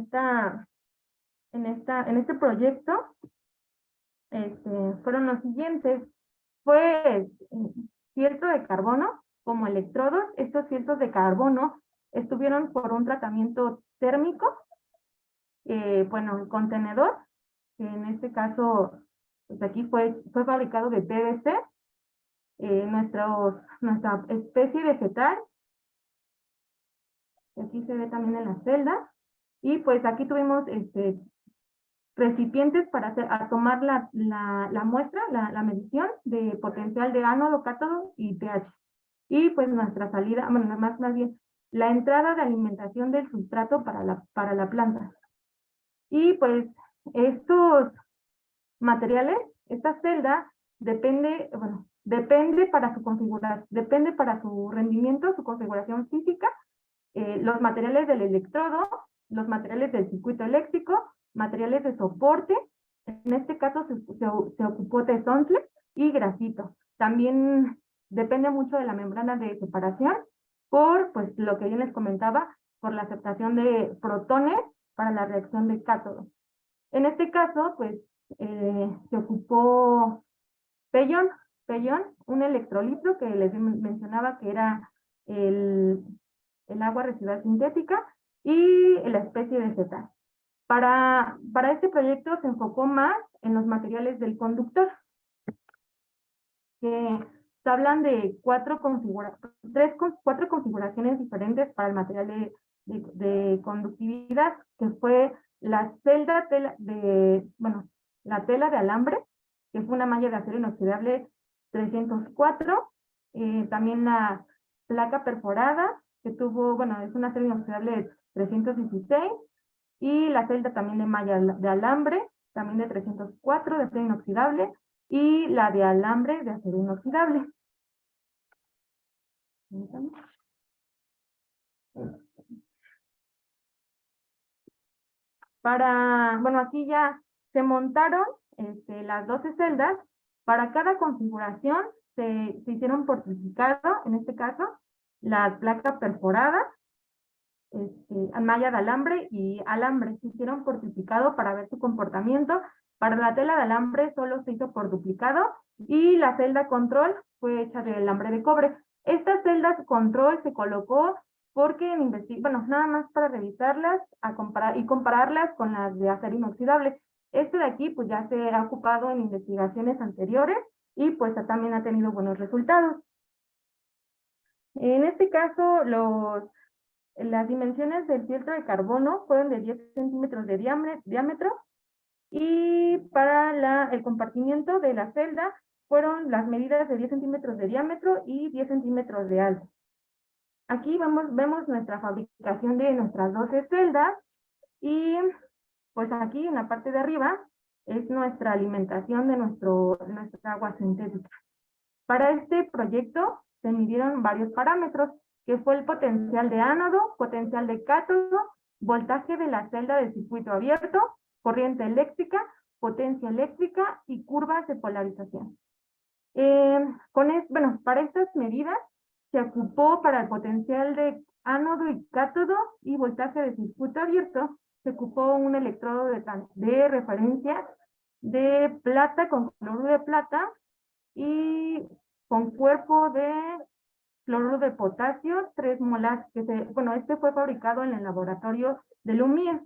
este proyecto, fueron los siguientes. Fue fieltro de carbono como electrodos. Estos fieltros de carbono estuvieron por un tratamiento térmico. Bueno, el contenedor, que en este caso, pues aquí fue fabricado de PVC. Nuestra especie vegetal, aquí se ve también en la celda, y pues aquí tuvimos recipientes para tomar la muestra, la medición de potencial de ánodo, cátodo y pH. Y pues nuestra salida, bueno, más bien, la entrada de alimentación del sustrato para la planta. Y pues estos materiales, esta celda, depende para su configuración, depende para su rendimiento, su configuración física, los materiales del electrodo, los materiales del circuito eléctrico, materiales de soporte En este caso se ocupó tezontle y grafito. También depende mucho de la membrana de separación por, pues, lo que yo les comentaba, por la aceptación de protones para la reacción de cátodo. En este caso, pues, se ocupó pellón, un electrolito que les mencionaba que era el agua residual sintética y la especie vegetal. Para este proyecto se enfocó más en los materiales del conductor, que se hablan de cuatro configuraciones diferentes para el material de conductividad, que fue la la tela de alambre, que fue una malla de acero inoxidable 304, también la placa perforada, que tuvo, es un acero inoxidable 316, y la celda también de malla de alambre, también de 304, de acero inoxidable, y la de alambre de acero inoxidable. Aquí ya se montaron las 12 celdas. Para cada configuración se hicieron por duplicado, en este caso, las placas perforadas, malla de alambre y alambre. Se hicieron por duplicado para ver su comportamiento. Para la tela de alambre solo se hizo por duplicado y la celda control fue hecha de alambre de cobre. Esta celda control se colocó porque nada más para revisarlas y compararlas con las de acero inoxidable. Este de aquí pues ya se ha ocupado en investigaciones anteriores y pues también ha tenido buenos resultados. En este caso, las dimensiones del fieltro de carbono fueron de 10 centímetros de diámetro y para el compartimiento de la celda fueron las medidas de 10 centímetros de diámetro y 10 centímetros de alto. Aquí vemos nuestra fabricación de nuestras 12 celdas y pues aquí en la parte de arriba es nuestra alimentación de nuestra agua sintética. Para este proyecto se midieron varios parámetros, que fue el potencial de ánodo, potencial de cátodo, voltaje de la celda de circuito abierto, corriente eléctrica, potencia eléctrica y curvas de polarización. Para estas medidas se ocupó para el potencial de ánodo y cátodo y voltaje de circuito abierto, se ocupó un electrodo de referencia de plata con cloruro de plata y con cuerpo de cloruro de potasio, 3 molas, este fue fabricado en el laboratorio de Lumia.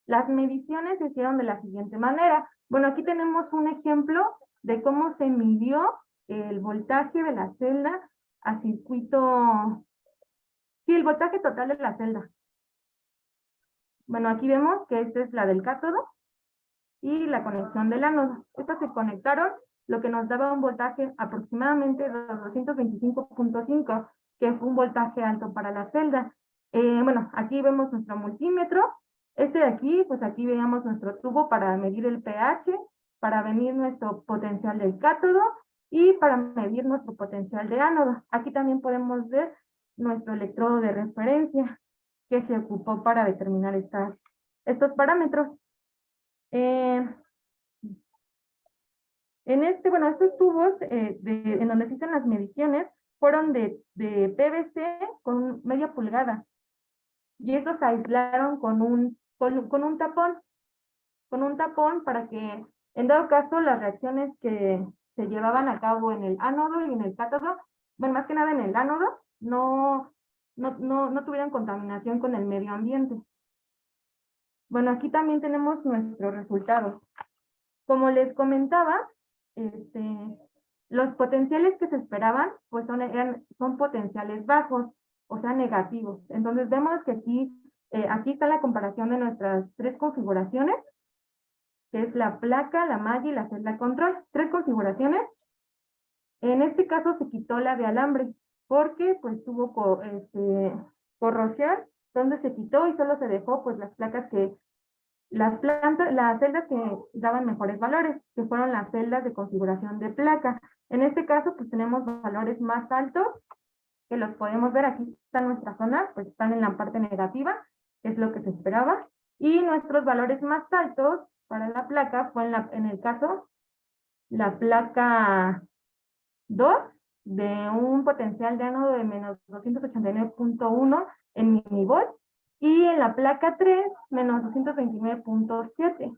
Las mediciones se hicieron de la siguiente manera. Aquí tenemos un ejemplo de cómo se midió el voltaje de la celda a circuito, el voltaje total de la celda. Aquí vemos que esta es la del cátodo y la conexión del ánodo. Estas se conectaron, lo que nos daba un voltaje aproximadamente de 225.5, que fue un voltaje alto para la celda. Aquí vemos nuestro multímetro. De aquí, pues aquí veíamos nuestro tubo para medir el pH, para medir nuestro potencial del cátodo y para medir nuestro potencial de ánodo. Aquí también podemos ver nuestro electrodo de referencia que se ocupó para determinar estos parámetros. Estos tubos en donde se hicieron las mediciones fueron de PVC con media pulgada y estos se aislaron con un tapón para que en dado caso las reacciones que se llevaban a cabo en el ánodo y en el cátodo, más que nada en el ánodo, no tuvieran contaminación con el medio ambiente. Aquí también tenemos nuestros resultados. Como les comentaba, los potenciales que se esperaban pues son potenciales bajos, o sea, negativos. Entonces vemos que aquí está la comparación de nuestras 3 configuraciones, que es la placa, la malla y la celda control. 3 configuraciones. En este caso se quitó la de alambre, porque pues tuvo corrosión, entonces se quitó y solo se dejó pues las celdas que daban mejores valores, que fueron las celdas de configuración de placa. En este caso, pues tenemos valores más altos, que los podemos ver. Aquí está nuestra zona, pues están en la parte negativa, es lo que se esperaba. Y nuestros valores más altos para la placa fue en el caso, la placa 2, de un potencial de ánodo de menos 289.1 en milivolts, y en la placa 3, menos 229.7.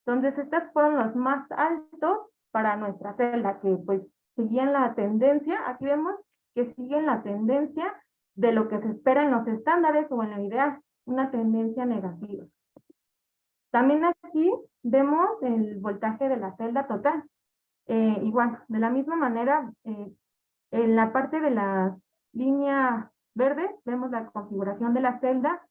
Entonces, estas fueron los más altos para nuestra celda, que pues seguían la tendencia. Aquí vemos que siguen la tendencia de lo que se espera en los estándares o en la ideal, una tendencia negativa. También aquí vemos el voltaje de la celda total. Igual, de la misma manera, en la parte de la línea verde vemos la configuración de la celda,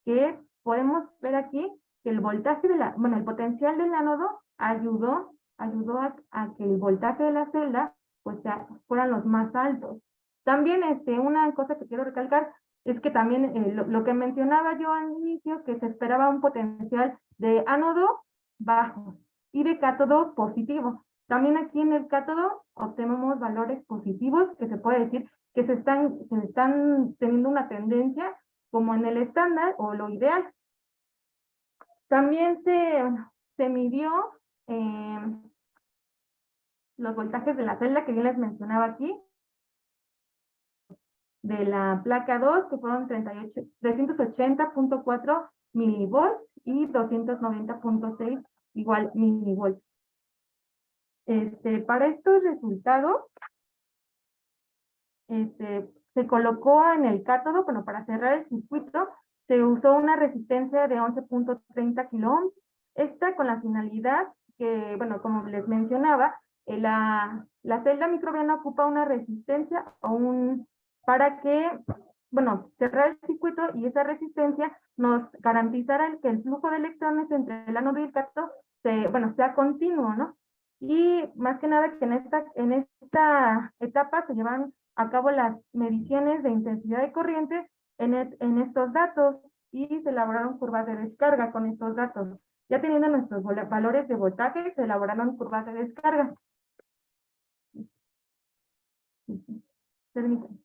que podemos ver aquí que el voltaje de la, bueno, el potencial del ánodo ayudó a que el voltaje de la celda pues fueran los más altos. También una cosa que quiero recalcar es que también lo que mencionaba yo al inicio, que se esperaba un potencial de ánodo bajo y de cátodo positivo. También aquí en el cátodo obtenemos valores positivos, que se puede decir que se están teniendo una tendencia como en el estándar o lo ideal. También se midió los voltajes de la celda que bien les mencionaba aquí, de la placa 2, que fueron 380.4 milivolts y 290.6 igual milivolts. Para estos resultados, se colocó en el cátodo, bueno, para cerrar el circuito, se usó una resistencia de 11.30 kiloohms, esta con la finalidad que, bueno, como les mencionaba, la celda microbiana ocupa una resistencia para que, bueno, cerrar el circuito y esa resistencia nos garantizara que el flujo de electrones entre el ánodo y el cátodo sea continuo, ¿no? Y más que nada que en esta etapa se llevan a cabo las mediciones de intensidad de corriente en estos datos, y se elaboraron curvas de descarga con estos datos. Ya teniendo nuestros valores de voltaje, se elaboraron curvas de descarga. Permítanme.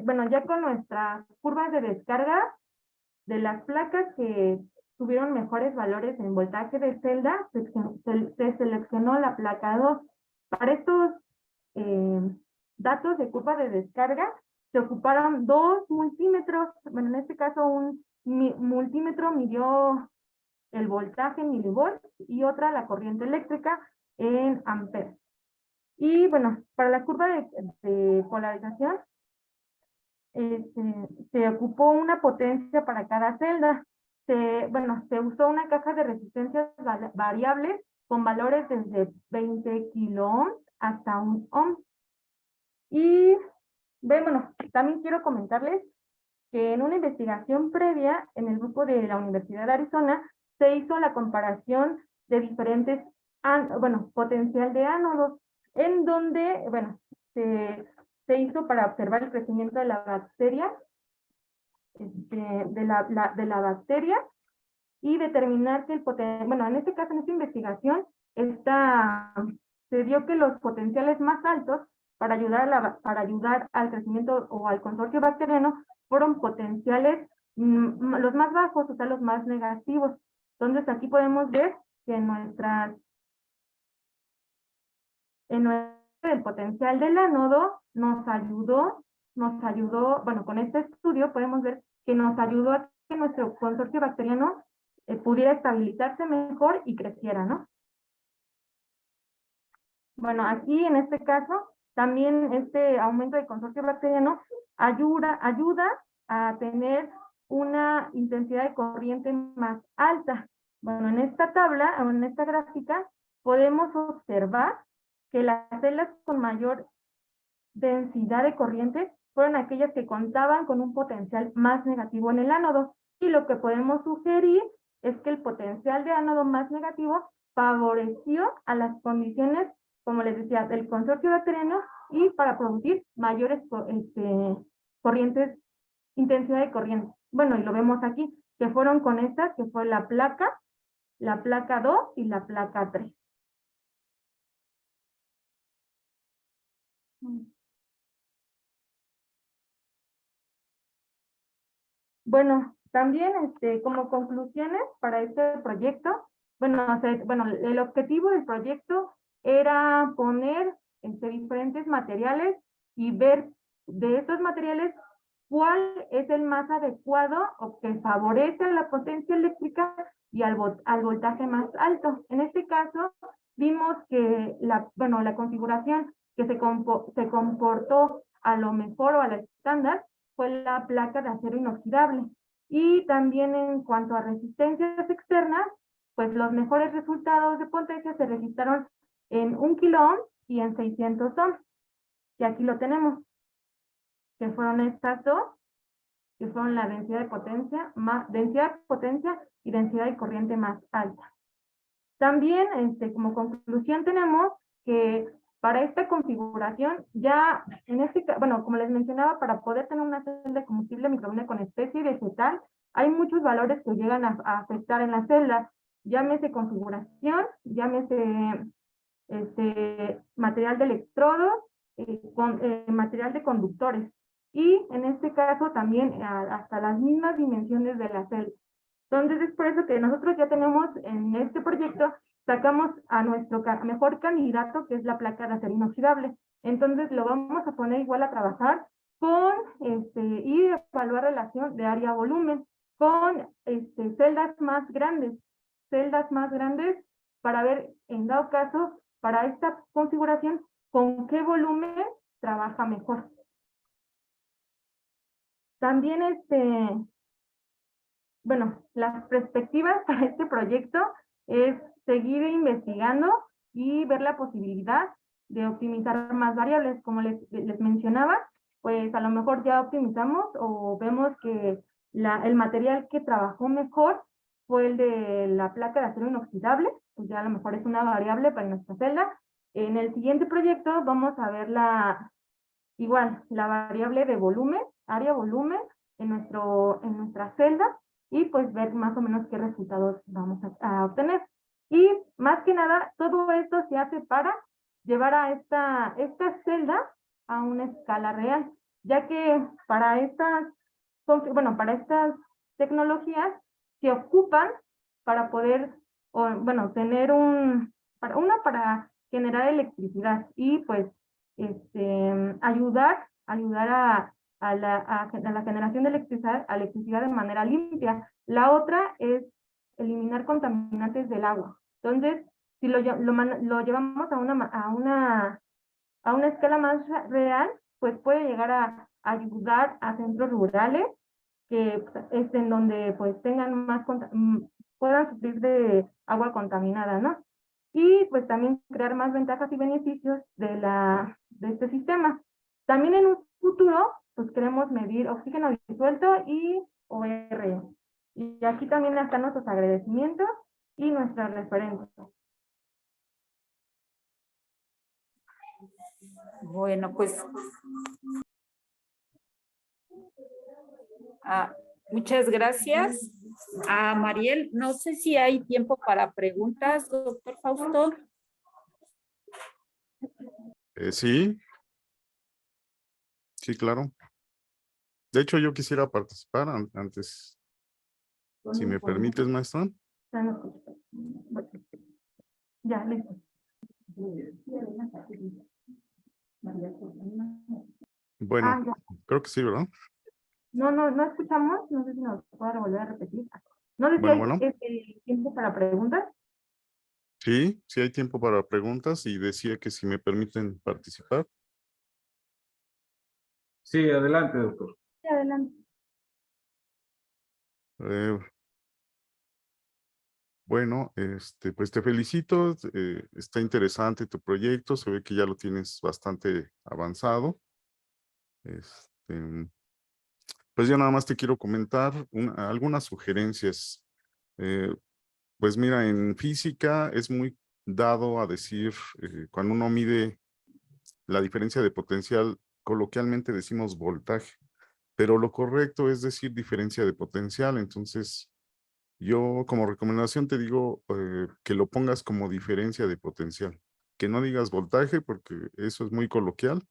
Bueno, ya con nuestras curvas de descarga de las placas que tuvieron mejores valores en voltaje de celda, se seleccionó la placa 2. Para estos datos de curva de descarga, se ocuparon 2 multímetros. Bueno, en este caso un multímetro midió el voltaje en milivolts y otra la corriente eléctrica en amperes. Y bueno, para la curva de polarización, se ocupó una potencia para cada celda. Se usó una caja de resistencias variables con valores desde 20 kiloohms hasta 1 ohm. Y bueno, también quiero comentarles que en una investigación previa en el grupo de la Universidad de Arizona se hizo la comparación de diferentes potencial de ánodos, en donde, bueno, se hizo para observar el crecimiento de la bacteria, de la bacteria, y determinar que en este caso, en esta investigación, se vio que los potenciales más altos para ayudar al crecimiento o al consorcio bacteriano fueron potenciales los más bajos, o sea, los más negativos. Entonces, aquí podemos ver que el potencial del ánodo nos ayudó, bueno, con este estudio podemos ver que nos ayudó a que nuestro consorcio bacteriano pudiera estabilizarse mejor y creciera, ¿no? Bueno, aquí en este caso, también este aumento del consorcio bacteriano ayuda a tener una intensidad de corriente más alta. Bueno, en esta tabla, o en esta gráfica, podemos observar que las celdas con mayor densidad de corriente fueron aquellas que contaban con un potencial más negativo en el ánodo. Y lo que podemos sugerir es que el potencial de ánodo más negativo favoreció a las condiciones, como les decía, del consorcio bacteriano y para producir mayores corrientes, intensidad de corriente. Bueno, y lo vemos aquí, que fueron con estas, que fue la placa 2 y la placa 3. Bueno, también como conclusiones para este proyecto, bueno, el objetivo del proyecto era poner diferentes materiales y ver de estos materiales cuál es el más adecuado o que favorece a la potencia eléctrica y al voltaje más alto. En este caso, vimos que la configuración que se comportó a lo mejor o a la estándar fue la placa de acero inoxidable. Y también en cuanto a resistencias externas, pues los mejores resultados de potencia se registraron en 1 kiloohm y en 600 ohms. Y aquí lo tenemos, que fueron estas dos, que son la densidad de potencia y densidad de corriente más alta. También, como conclusión tenemos que para esta configuración, ya como les mencionaba, para poder tener una celda de combustible microbiano con especie vegetal, hay muchos valores que llegan a afectar en la celda. Llámese configuración, llámese material de electrodos, material de conductores. Y en este caso también hasta las mismas dimensiones de la celda. Entonces es por eso que nosotros ya tenemos en este proyecto, sacamos a nuestro mejor candidato, que es la placa de acero inoxidable. Entonces lo vamos a poner igual a trabajar con, y evaluar relación de área-volumen con celdas más grandes para ver, en dado caso, para esta configuración, con qué volumen trabaja mejor. También bueno, las perspectivas para este proyecto es seguir investigando y ver la posibilidad de optimizar más variables. Como les mencionaba, pues a lo mejor ya optimizamos o vemos que el material que trabajó mejor fue el de la placa de acero inoxidable, pues ya a lo mejor es una variable para nuestra celda. En el siguiente proyecto vamos a ver la variable de volumen, área-volumen en nuestra celda, y pues ver más o menos qué resultados vamos a obtener. Y más que nada, todo esto se hace para llevar a esta celda a una escala real, ya que para estas tecnologías se ocupan para poder, tener para generar electricidad y pues ayudar a la generación de electricidad de manera limpia. La otra es eliminar contaminantes del agua. Entonces, si lo llevamos a una escala más real, pues puede llegar a ayudar a centros rurales que en donde pues puedan sufrir de agua contaminada, ¿no? Y pues también crear más ventajas y beneficios de este sistema. También en un futuro, pues queremos medir oxígeno disuelto y OR. Y aquí también están nuestros agradecimientos y nuestras referencias. Bueno, pues muchas gracias a Mariel. No sé si hay tiempo para preguntas, doctor Fausto. Sí, claro. De hecho, yo quisiera participar antes, si me permites, maestra. Ya, listo. Bueno, creo que sí, ¿verdad? No escuchamos, no sé si nos puede volver a repetir. No sé si Bueno. hay tiempo para preguntas. Sí hay tiempo para preguntas y decía que si me permiten participar. Sí, adelante, doctor. Sí, adelante. Bueno, pues te felicito, está interesante tu proyecto, se ve que ya lo tienes bastante avanzado. Pues yo nada más te quiero comentar algunas sugerencias. Pues mira, en física es muy dado a decir, cuando uno mide la diferencia de potencial, coloquialmente decimos voltaje, pero lo correcto es decir diferencia de potencial. Entonces, yo como recomendación te digo que lo pongas como diferencia de potencial, que no digas voltaje porque eso es muy coloquial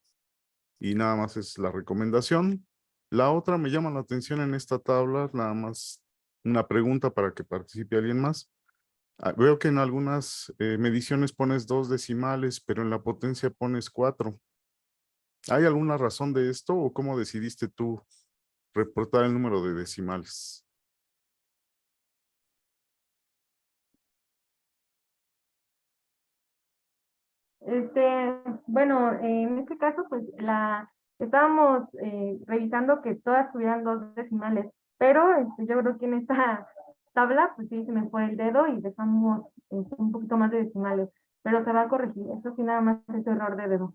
y nada más es la recomendación. La otra me llama la atención en esta tabla, nada más una pregunta para que participe alguien más. Veo que en algunas mediciones pones 2 decimales, pero en la potencia pones 4. ¿Hay alguna razón de esto o cómo decidiste tú reportar el número de decimales? Bueno, en este caso, pues estábamos revisando que todas tuvieran 2 decimales, pero yo creo que en esta tabla, pues sí, se me fue el dedo y dejamos un poquito más de decimales, pero se va a corregir. Eso sí, nada más es error de dedo.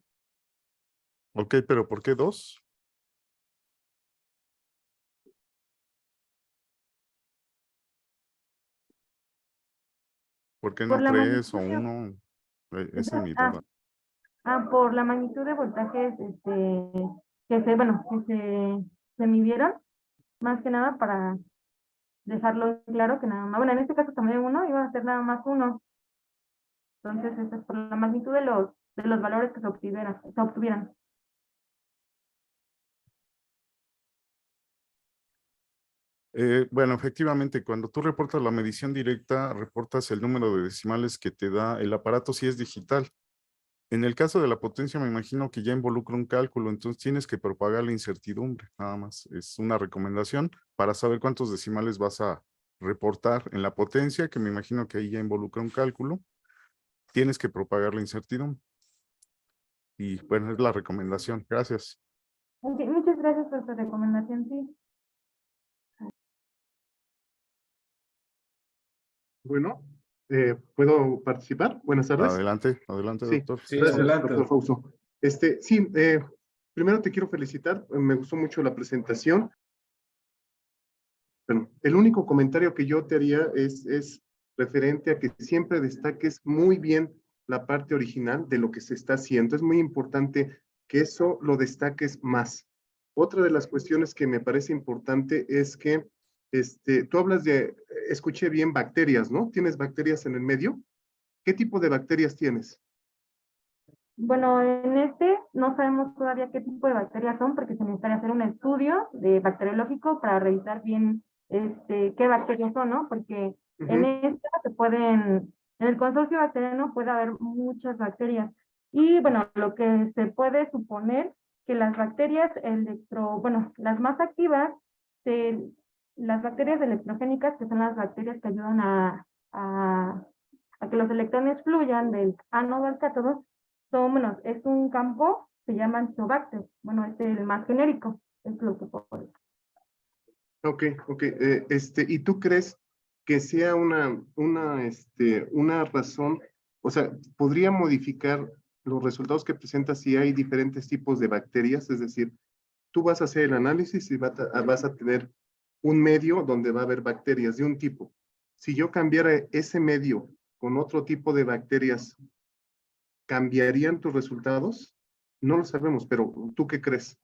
Ok, pero ¿por qué 2? ¿Por qué Por no la 3 o magnitud de, 1? Esa es mi duda. por la magnitud de voltajes bueno, se midieron, más que nada para dejarlo claro que nada más, bueno, en este caso también uno iba a ser nada más uno. Entonces, eso es por la magnitud de los valores que se obtuvieran. Bueno, efectivamente, cuando tú reportas la medición directa, reportas el número de decimales que te da el aparato si es digital. En el caso de la potencia, me imagino que ya involucra un cálculo, entonces tienes que propagar la incertidumbre, nada más. Es una recomendación para saber cuántos decimales vas a reportar en la potencia, que me imagino que ahí ya involucra un cálculo. Tienes que propagar la incertidumbre. Y bueno, es la recomendación. Gracias. Ok, muchas gracias por su recomendación, sí. Bueno, ¿puedo participar? Buenas tardes. Adelante, adelante, Sí, doctor. Sí, gracias, adelante. doctor Fausto. Sí, primero te quiero felicitar. Me gustó mucho la presentación. Bueno, el único comentario que yo te haría es referente a que siempre destaques muy bien la parte original de lo que se está haciendo. Es muy importante que eso lo destaques más. Otra de las cuestiones que me parece importante es que tú hablas de, escuché bien, bacterias, ¿no? ¿Tienes bacterias en el medio? ¿Qué tipo de bacterias tienes? Bueno, no sabemos todavía qué tipo de bacterias son, porque se necesitaría hacer un estudio bacteriológico para revisar bien qué bacterias son, ¿no? Porque en en el consorcio bacteriano puede haber muchas bacterias. Y bueno, lo que se puede suponer que las bacterias bueno, las más activas, se- las bacterias electrogénicas, que son las bacterias que ayudan a que los electrones fluyan del ánodo al cátodo, bueno, es un campo, se llama Angiobacter. Bueno, es el más genérico, es lo que puedo decir. Ok, ok. ¿Y tú crees que sea una razón, o sea, podría modificar los resultados que presenta si hay diferentes tipos de bacterias? Es decir, tú vas a hacer el análisis y vas a tener un medio donde va a haber bacterias de un tipo. Si yo cambiara ese medio con otro tipo de bacterias, ¿cambiarían tus resultados? No lo sabemos, pero ¿tú qué crees?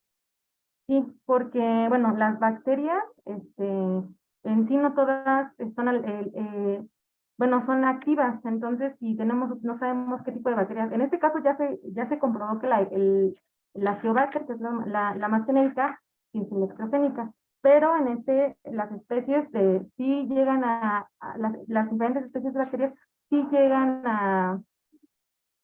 Sí, porque, bueno, las bacterias, en sí no todas están, bueno, son activas, entonces si no sabemos qué tipo de bacterias, en este caso ya se comprobó que la Geobacter, que es la más genérica, sí es electrogénica, pero las especies sí llegan las diferentes especies de bacterias sí llegan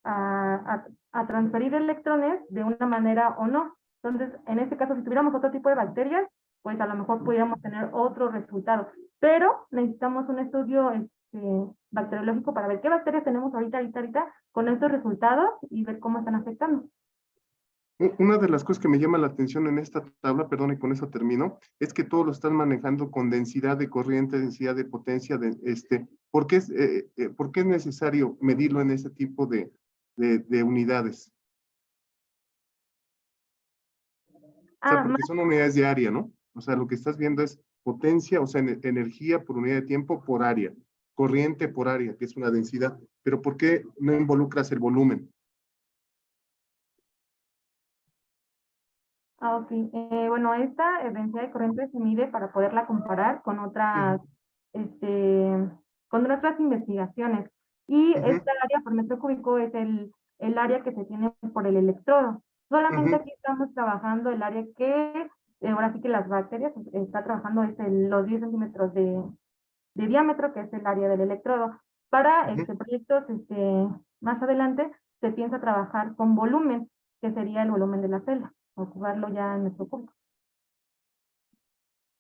a transferir electrones de una manera o no. Entonces, en este caso, si tuviéramos otro tipo de bacterias, pues a lo mejor pudiéramos tener otro resultado. Pero necesitamos un estudio bacteriológico para ver qué bacterias tenemos ahorita con estos resultados y ver cómo están afectando. Una de las cosas que me llama la atención en esta tabla, perdón, y con eso termino, es que todos lo están manejando con densidad de corriente, densidad de potencia, ¿por qué es necesario medirlo en ese tipo de unidades? O sea, porque son unidades de área, ¿no? O sea, lo que estás viendo es potencia, o sea, energía por unidad de tiempo por área, corriente por área, que es una densidad. Pero ¿por qué no involucras el volumen? Ok. Bueno, esta densidad de corriente se mide para poderla comparar con con otras investigaciones. Y esta área por metro cúbico es el área que se tiene por el electrodo. Solamente aquí estamos trabajando el área que ahora sí que las bacterias, está trabajando los 10 centímetros de diámetro, que es el área del electrodo. Para proyectos más adelante se piensa trabajar con volumen, que sería el volumen de la celda, o jugarlo ya en nuestro curso.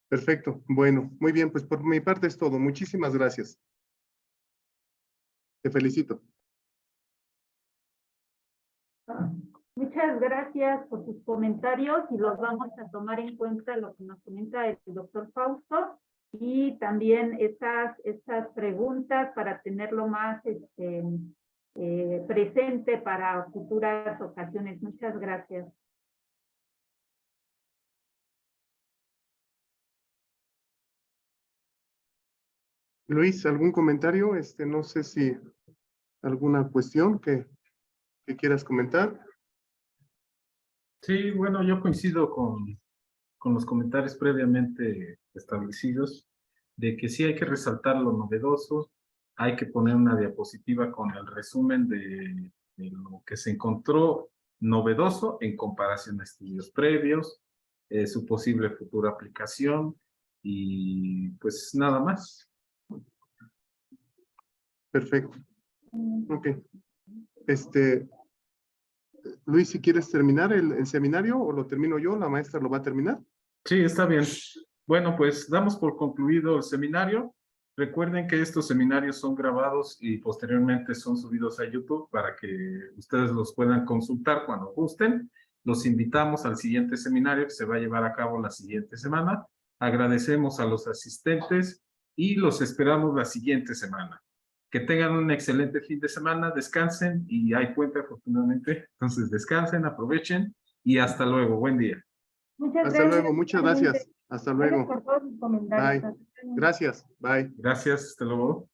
Perfecto. Bueno, muy bien, pues por mi parte es todo. Muchísimas gracias. Te felicito. Muchas gracias por sus comentarios y los vamos a tomar en cuenta lo que nos comenta el doctor Fausto y también estas preguntas para tenerlo más presente para futuras ocasiones. Muchas gracias. Luis, ¿algún comentario? No sé si alguna cuestión que quieras comentar. Sí, bueno, yo coincido con los comentarios previamente establecidos de que sí hay que resaltar lo novedoso, hay que poner una diapositiva con el resumen de lo que se encontró novedoso en comparación a estudios previos, su posible futura aplicación y pues nada más. Perfecto. Ok. Luis, si quieres terminar el seminario o lo termino yo, la maestra lo va a terminar. Sí, está bien. Bueno, pues damos por concluido el seminario. Recuerden que estos seminarios son grabados y posteriormente son subidos a YouTube para que ustedes los puedan consultar cuando gusten. Los invitamos al siguiente seminario que se va a llevar a cabo la siguiente semana. Agradecemos a los asistentes y los esperamos la siguiente semana. Que tengan un excelente fin de semana, descansen y hay puente afortunadamente. Entonces descansen, aprovechen y hasta luego. Buen día. Muchas Hasta gracias. luego, muchas gracias. Hasta Gracias luego. por todos sus comentarios. Bye. Gracias. Bye. Gracias, hasta luego.